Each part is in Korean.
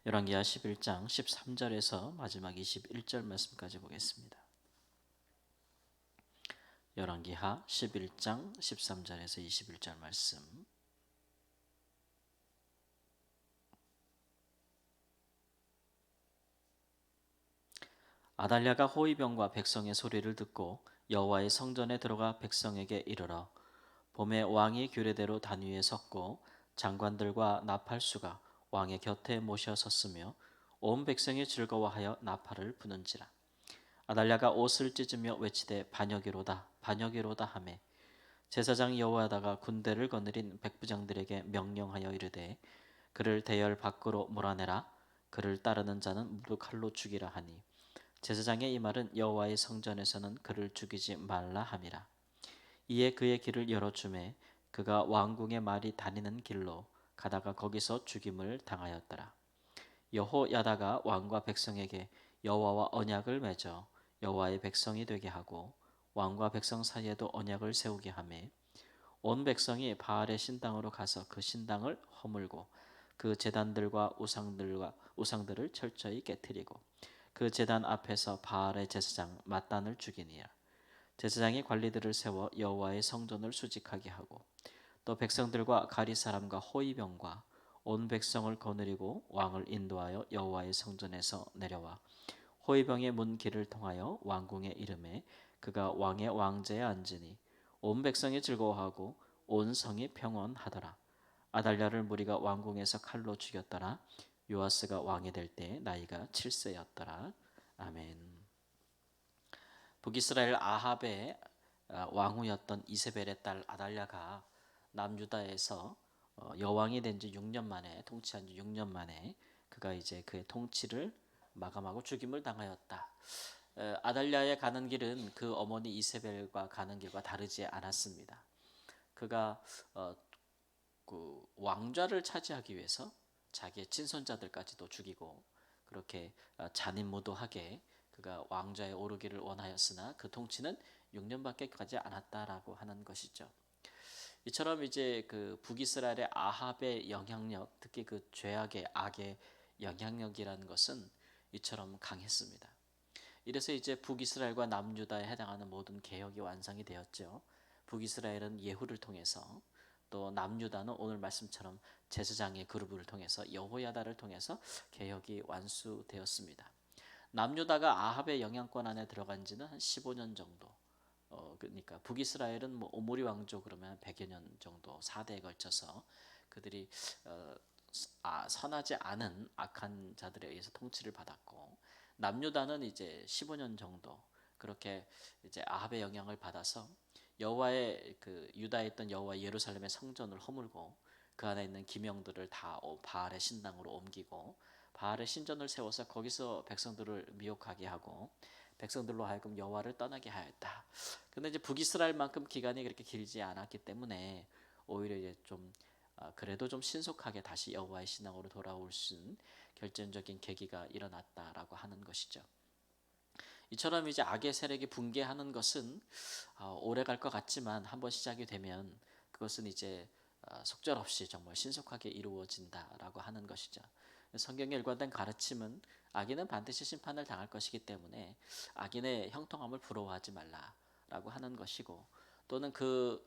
열왕기하 11장 13절에서 마지막 21절 말씀까지 보겠습니다. 열왕기하 11장 13절에서 21절 말씀. 아달랴가 호위병과 백성의 소리를 듣고 여호와의 성전에 들어가 백성에게 이르러 봄에 왕이 규례대로 단 위에 섰고 장관들과 나팔수가 왕의 곁에 모셔 섰으며 온 백성이 즐거워하여 나팔을 부는지라. 아달랴가 옷을 찢으며 외치되 반역이로다 반역이로다 하매 제사장 여호야다가 군대를 거느린 백부장들에게 명령하여 이르되 그를 대열 밖으로 몰아내라. 그를 따르는 자는 모두 칼로 죽이라 하니 제사장의 이 말은 여호와의 성전에서는 그를 죽이지 말라 함이라. 이에 그의 길을 열어주매 그가 왕궁의 말이 다니는 길로 가다가 거기서 죽임을 당하였더라. 여호야다가 왕과 백성에게 여호와와 언약을 맺어 여호와의 백성이 되게 하고 왕과 백성 사이에도 언약을 세우게 하매 온 백성이 바알의 신당으로 가서 그 신당을 허물고 그 제단들과 우상들을 철저히 깨뜨리고 그 제단 앞에서 바알의 제사장 mat단을 죽이니라. 제사장이 관리들을 세워 여호와의 성전을 수직하게 하고 또 백성들과 가리 사람과 호위병과 온 백성을 거느리고 왕을 인도하여 여호와의 성전에서 내려와 호위병의 문 길을 통하여 왕궁에 이르매 그가 왕의 왕좌에 앉으니 온 백성이 즐거워하고 온 성이 평온하더라. 아달랴를 무리가 왕궁에서 칼로 죽였더라. 요아스가 왕이 될 때 나이가 7세였더라. 아멘. 북이스라엘 아합의 왕후였던 이세벨의 딸 아달랴가 남유다에서 여왕이 된 지 6년 만에 통치한 지 6년 만에 그가 이제 그의 통치를 마감하고 죽임을 당하였다. 아달랴에 가는 길은 그 어머니 이세벨과 가는 길과 다르지 않았습니다. 그가 그 왕좌를 차지하기 위해서 자기의 친손자들까지도 죽이고 그렇게 잔인무도하게 그가 왕좌에 오르기를 원하였으나 그 통치는 6년밖에 가지 않았다라고 하는 것이죠. 이처럼 이제 그 북이스라엘의 아합의 영향력, 특히 그 죄악의 악의 영향력이라는 것은 이처럼 강했습니다. 이래서 이제 북이스라엘과 남유다에 해당하는 모든 개혁이 완성이 되었죠. 북이스라엘은 예후를 통해서 또 남유다는 오늘 말씀처럼 제사장의 그룹을 통해서 여호야다를 통해서 개혁이 완수되었습니다. 남유다가 아합의 영향권 안에 들어간 지는 한 15년 정도. 그러니까 북이스라엘은 뭐 오므리 왕조 그러면 100여 년 정도 4대에 걸쳐서 그들이 선하지 않은 악한 자들에 의해서 통치를 받았고 남유다는 이제 15년 정도 그렇게 이제 아합의 영향을 받아서 여호와의 그 유다에 있던 여호와 예루살렘의 성전을 허물고 그 안에 있는 기명들을 다 바알의 신당으로 옮기고 바알의 신전을 세워서 거기서 백성들을 미혹하게 하고 백성들로 하여금 여호와를 떠나게 하였다. 근데 이제 북이스라엘만큼 기간이 그렇게 길지 않았기 때문에 오히려 이제 좀 그래도 좀 신속하게 다시 여호와의 신앙으로 돌아올 수 있는 결정적인 계기가 일어났다라고 하는 것이죠. 이처럼 이제 악의 세력이 붕괴하는 것은 오래 갈 것 같지만 한번 시작이 되면 그것은 이제 속절없이 정말 신속하게 이루어진다라고 하는 것이죠. 성경에 일관된 가르침은 악인은 반드시 심판을 당할 것이기 때문에 악인의 형통함을 부러워하지 말라라고 하는 것이고 또는 그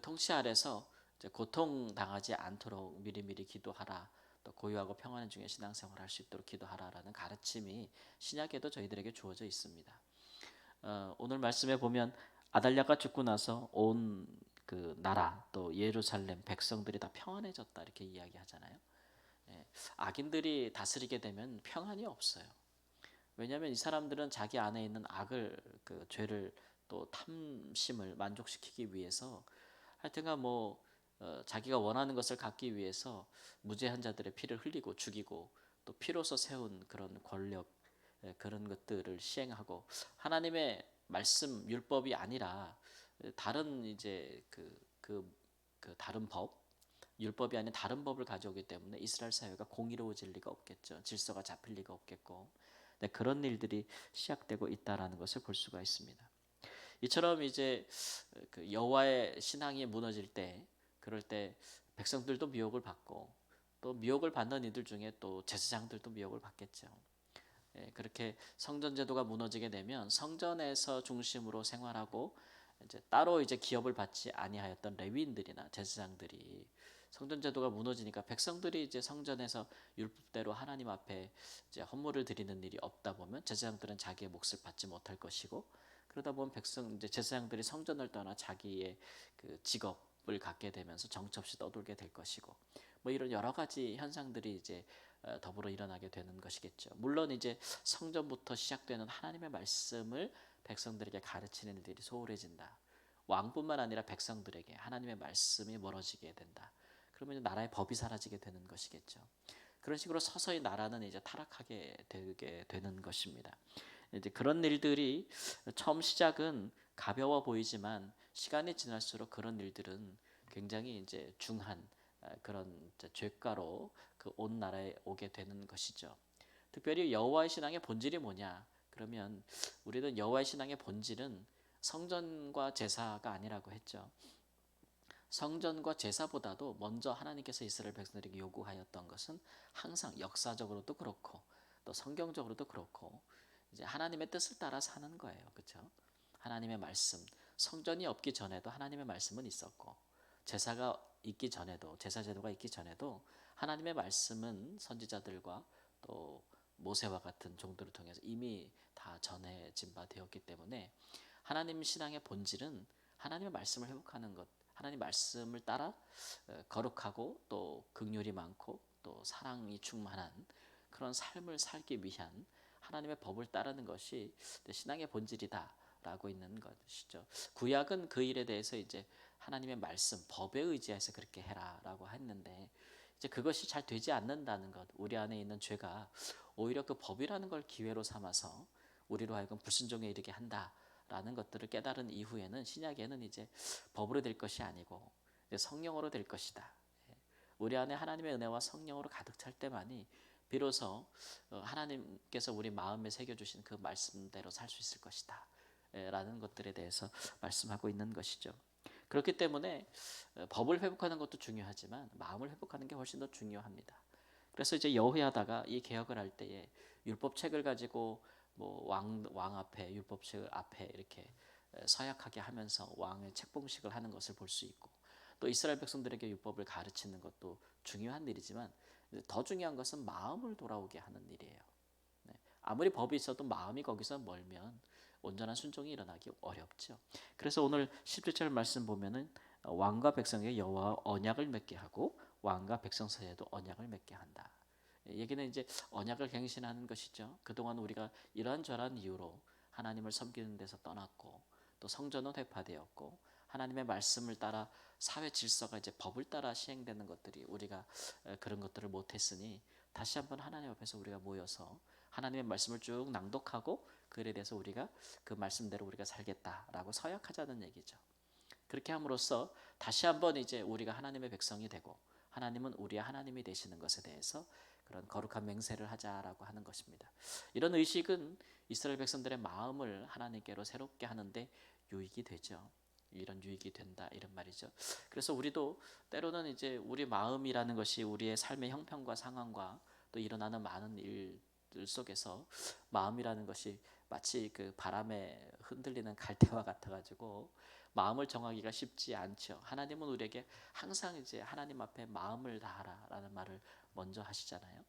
통치 아래서 고통 당하지 않도록 미리미리 기도하라. 또 고요하고 평안한 중에 신앙생활을 할 수 있도록 기도하라라는 가르침이 신약에도 저희들에게 주어져 있습니다. 오늘 말씀에 보면 아달랴가 죽고 나서 온 그 나라 또 예루살렘 백성들이 다 평안해졌다 이렇게 이야기하잖아요. 악인들이 다스리게 되면 평안이 없어요. 왜냐하면 이 사람들은 자기 안에 있는 악을 그 죄를 또 탐심을 만족시키기 위해서 하여튼간 뭐 자기가 원하는 것을 갖기 위해서 무죄한 자들의 피를 흘리고 죽이고 또 피로서 세운 그런 권력 그런 것들을 시행하고 하나님의 말씀 율법이 아니라 다른 이제 그 다른 법 율법이 아닌 다른 법을 가져오기 때문에 이스라엘 사회가 공의로워질 리가 없겠죠. 질서가 잡힐 리가 없겠고 그런 일들이 시작되고 있다라는 것을 볼 수가 있습니다. 이처럼 이제 그 여호와의 신앙이 무너질 때 그럴 때 백성들도 미혹을 받고 또 미혹을 받는 이들 중에 또 제사장들도 미혹을 받겠죠. 그렇게 성전 제도가 무너지게 되면 성전에서 중심으로 생활하고 이제 따로 이제 기업을 받지 아니하였던 레위인들이나 제사장들이 성전 제도가 무너지니까 백성들이 이제 성전에서 율법대로 하나님 앞에 이제 헌물을 드리는 일이 없다 보면 제사장들은 자기의 몫을 받지 못할 것이고, 그러다 보면 백성 이제 제사장들이 성전을 떠나 자기의 그 직업을 갖게 되면서 정처 없이 떠돌게 될 것이고, 뭐 이런 여러 가지 현상들이 이제 더불어 일어나게 되는 것이겠죠. 물론 이제 성전부터 시작되는 하나님의 말씀을 백성들에게 가르치는 일들이 소홀해진다. 왕뿐만 아니라 백성들에게 하나님의 말씀이 멀어지게 된다. 그러면 나라의 법이 사라지게 되는 것이겠죠. 그런 식으로 서서히 나라는 이제 타락하게 되게 되는 것입니다. 이제 그런 일들이 처음 시작은 가벼워 보이지만 시간이 지날수록 그런 일들은 굉장히 이제 중한 그런 죄가로 그 온 나라에 오게 되는 것이죠. 특별히 여호와의 신앙의 본질이 뭐냐? 그러면 우리는 여호와의 신앙의 본질은 성전과 제사가 아니라고 했죠. 성전과 제사보다도 먼저 하나님께서 이스라엘 백성들에게 요구하였던 것은 항상 역사적으로도 그렇고 또 성경적으로도 그렇고 이제 하나님의 뜻을 따라 사는 거예요. 그렇죠? 하나님의 말씀. 성전이 없기 전에도 하나님의 말씀은 있었고, 제사가 있기 전에도, 제사 제도가 있기 전에도 하나님의 말씀은 선지자들과 또 모세와 같은 종들을 통해서 이미 다 전해진 바 되었기 때문에 하나님 신앙의 본질은 하나님의 말씀을 회복하는 것, 하나님 말씀을 따라 거룩하고 또 긍휼이 많고 또 사랑이 충만한 그런 삶을 살기 위한 하나님의 법을 따르는 것이 신앙의 본질이다라고 있는 것이죠. 구약은 그 일에 대해서 이제 하나님의 말씀, 법에 의지해서 그렇게 해라라고 했는데, 이제 그것이 잘 되지 않는다는 것, 우리 안에 있는 죄가 오히려 그 법이라는 걸 기회로 삼아서 우리로 하여금 불순종에 이르게 한다라는 것들을 깨달은 이후에는 신약에는 이제 법으로 될 것이 아니고 이제 성령으로 될 것이다. 우리 안에 하나님의 은혜와 성령으로 가득 찰 때만이 비로소 하나님께서 우리 마음에 새겨주신 그 말씀대로 살 수 있을 것이다 라는 것들에 대해서 말씀하고 있는 것이죠. 그렇기 때문에 법을 회복하는 것도 중요하지만 마음을 회복하는 게 훨씬 더 중요합니다. 그래서 이제 여호야다가 이 개혁을 할 때에 율법책을 가지고 뭐 왕 앞에 율법책을 앞에 이렇게 서약하게 하면서 왕의 책봉식을 하는 것을 볼 수 있고, 또 이스라엘 백성들에게 율법을 가르치는 것도 중요한 일이지만 더 중요한 것은 마음을 돌아오게 하는 일이에요. 네. 아무리 법이 있어도 마음이 거기서 멀면 온전한 순종이 일어나기 어렵죠. 그래서 오늘 17절 말씀 보면은 왕과 백성에게 여호와 언약을 맺게 하고 왕과 백성 사이에도 언약을 맺게 한다. 얘기는 이제 언약을 갱신하는 것이죠. 그동안 우리가 이러한저러한 이유로 하나님을 섬기는 데서 떠났고 또 성전은 회파되었고 하나님의 말씀을 따라 사회 질서가 이제 법을 따라 시행되는 것들이 우리가 그런 것들을 못했으니 다시 한번 하나님 앞에서 우리가 모여서 하나님의 말씀을 쭉 낭독하고 그에 대해서 우리가 그 말씀대로 우리가 살겠다라고 서약하자는 얘기죠. 그렇게 함으로써 다시 한번 이제 우리가 하나님의 백성이 되고 하나님은 우리의 하나님이 되시는 것에 대해서 그런 거룩한 맹세를 하자라고 하는 것입니다. 이런 의식은 이스라엘 백성들의 마음을 하나님께로 새롭게 하는데 유익이 되죠. 이런 유익이 된다 이런 말이죠. 그래서 우리도 때로는 이제 우리 마음이라는 것이 우리의 삶의 형편과 상황과 또 일어나는 많은 일들 속에서 마음이라는 것이 마치 그 바람에 흔들리는 갈대와 같아가지고 마음을 정하기가 쉽지 않죠. 하나님은 우리에게 항상 이제 하나님 앞에 마음을 다하라라는 말을 먼저 하시잖아요.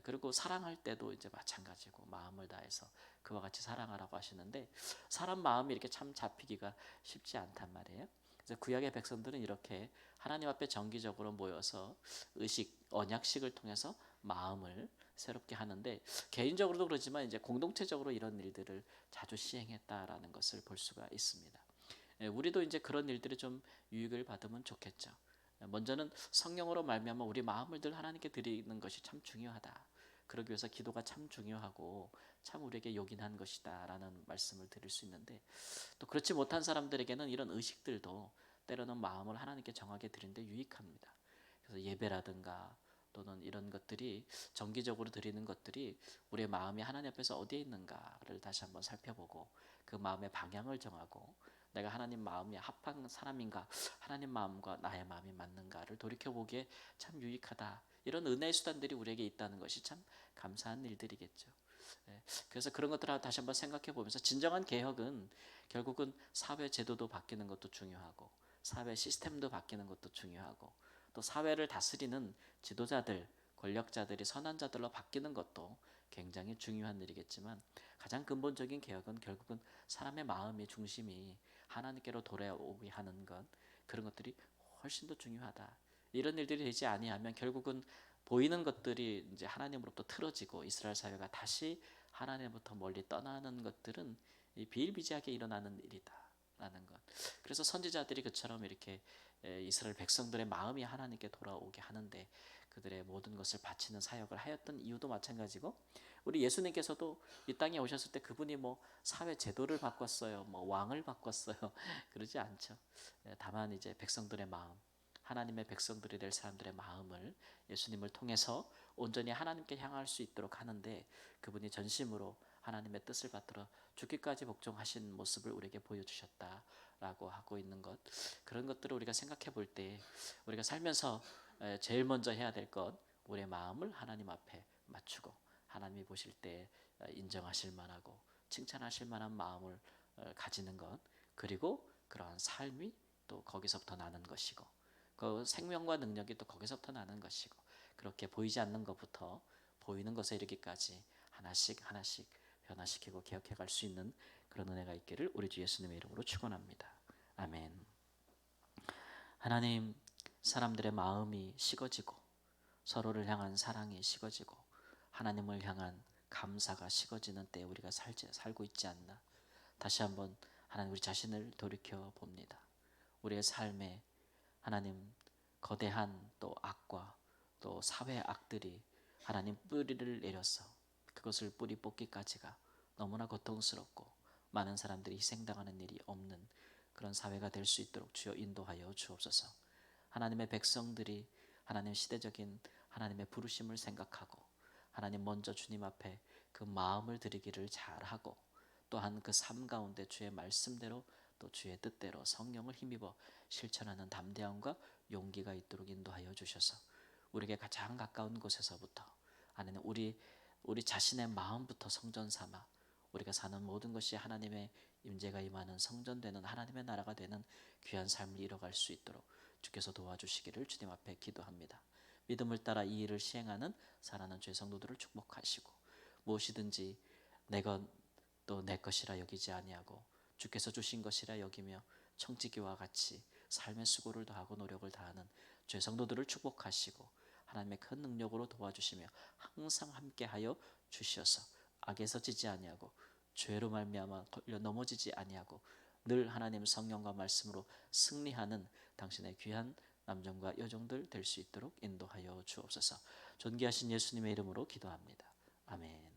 그리고 사랑할 때도 이제 마찬가지고 마음을 다해서 그와 같이 사랑하라고 하시는데 사람 마음이 이렇게 참 잡히기가 쉽지 않단 말이에요. 그래서 구약의 백성들은 이렇게 하나님 앞에 정기적으로 모여서 의식, 언약식을 통해서 마음을 새롭게 하는데 개인적으로도 그러지만 이제 공동체적으로 이런 일들을 자주 시행했다라는 것을 볼 수가 있습니다. 우리도 이제 그런 일들이 좀 유익을 받으면 좋겠죠. 먼저는 성령으로 말미암아 우리 마음을 늘 하나님께 드리는 것이 참 중요하다. 그러기 위해서 기도가 참 중요하고 참 우리에게 요긴한 것이다라는 말씀을 드릴 수 있는데, 또 그렇지 못한 사람들에게는 이런 의식들도 때로는 마음을 하나님께 정하게 드리는데 유익합니다. 그래서 예배라든가 또는 이런 것들이 정기적으로 드리는 것들이 우리의 마음이 하나님 앞에서 어디에 있는가를 다시 한번 살펴보고 그 마음의 방향을 정하고 내가 하나님 마음이 합한 사람인가, 하나님 마음과 나의 마음이 맞는가를 돌이켜보기에 참 유익하다 이런 은혜의 수단들이 우리에게 있다는 것이 참 감사한 일들이겠죠. 그래서 그런 것들을 다시 한번 생각해 보면서 진정한 개혁은 결국은 사회 제도도 바뀌는 것도 중요하고 사회 시스템도 바뀌는 것도 중요하고 또 사회를 다스리는 지도자들, 권력자들이 선한 자들로 바뀌는 것도 굉장히 중요한 일이겠지만 가장 근본적인 개혁은 결국은 사람의 마음의 중심이 하나님께로 돌아오게 하는 것, 그런 것들이 훨씬 더 중요하다. 이런 일들이 되지 아니하면 결국은 보이는 것들이 이제 하나님으로부터 틀어지고 이스라엘 사회가 다시 하나님부터 멀리 떠나는 것들은 비일비재하게 일어나는 일이다라는 것. 그래서 선지자들이 그처럼 이렇게 이스라엘 백성들의 마음이 하나님께 돌아오게 하는데 그들의 모든 것을 바치는 사역을 하였던 이유도 마찬가지고 우리 예수님께서도 이 땅에 오셨을 때 그분이 뭐 사회 제도를 바꿨어요, 뭐 왕을 바꿨어요 그러지 않죠. 다만 이제 백성들의 마음, 하나님의 백성들이 될 사람들의 마음을 예수님을 통해서 온전히 하나님께 향할 수 있도록 하는데 그분이 전심으로 하나님의 뜻을 받들어 죽기까지 복종하신 모습을 우리에게 보여주셨다라고 하고 있는 것, 그런 것들을 우리가 생각해 볼 때 우리가 살면서 제일 먼저 해야 될 것, 우리의 마음을 하나님 앞에 맞추고 하나님이 보실 때 인정하실 만하고 칭찬하실 만한 마음을 가지는 것, 그리고 그러한 삶이 또 거기서부터 나는 것이고 그 생명과 능력이 또 거기서부터 나는 것이고 그렇게 보이지 않는 것부터 보이는 것에 이르기까지 하나씩 하나씩 변화시키고 개혁해 갈 수 있는 그런 은혜가 있기를 우리 주 예수님의 이름으로 축원합니다. 아멘. 하나님, 사람들의 마음이 식어지고 서로를 향한 사랑이 식어지고 하나님을 향한 감사가 식어지는 때에 우리가 살고 있지 않나. 다시 한번 하나님 우리 자신을 돌이켜 봅니다. 우리의 삶에 하나님 거대한 또 악과 또 사회 악들이 하나님 뿌리를 내려서 그것을 뿌리 뽑기까지가 너무나 고통스럽고 많은 사람들이 희생당하는 일이 없는 그런 사회가 될 수 있도록 주여 인도하여 주옵소서. 하나님의 백성들이 하나님 시대적인 하나님의 부르심을 생각하고 하나님 먼저 주님 앞에 그 마음을 드리기를 잘하고 또한 그 삶 가운데 주의 말씀대로 또 주의 뜻대로 성령을 힘입어 실천하는 담대함과 용기가 있도록 인도하여 주셔서 우리에게 가장 가까운 곳에서부터 하나님 우리 자신의 마음부터 성전 삼아 우리가 사는 모든 것이 하나님의 임재가 임하는 성전되는 하나님의 나라가 되는 귀한 삶을 이뤄갈 수 있도록 주께서 도와주시기를 주님 앞에 기도합니다. 믿음을 따라 이 일을 시행하는 사랑하는 죄 성도들을 축복하시고 무엇이든지 내건 또 내 것이라 여기지 아니하고 주께서 주신 것이라 여기며 청지기와 같이 삶의 수고를 다하고 노력을 다하는 죄 성도들을 축복하시고 하나님의 큰 능력으로 도와주시며 항상 함께하여 주시어서 악에서 지지 아니하고 죄로 말미암아 걸려 넘어지지 아니하고 늘 하나님 성령과 말씀으로 승리하는 당신의 귀한 남정과 여종들 될 수 있도록 인도하여 주옵소서. 존귀하신 예수님의 이름으로 기도합니다. 아멘.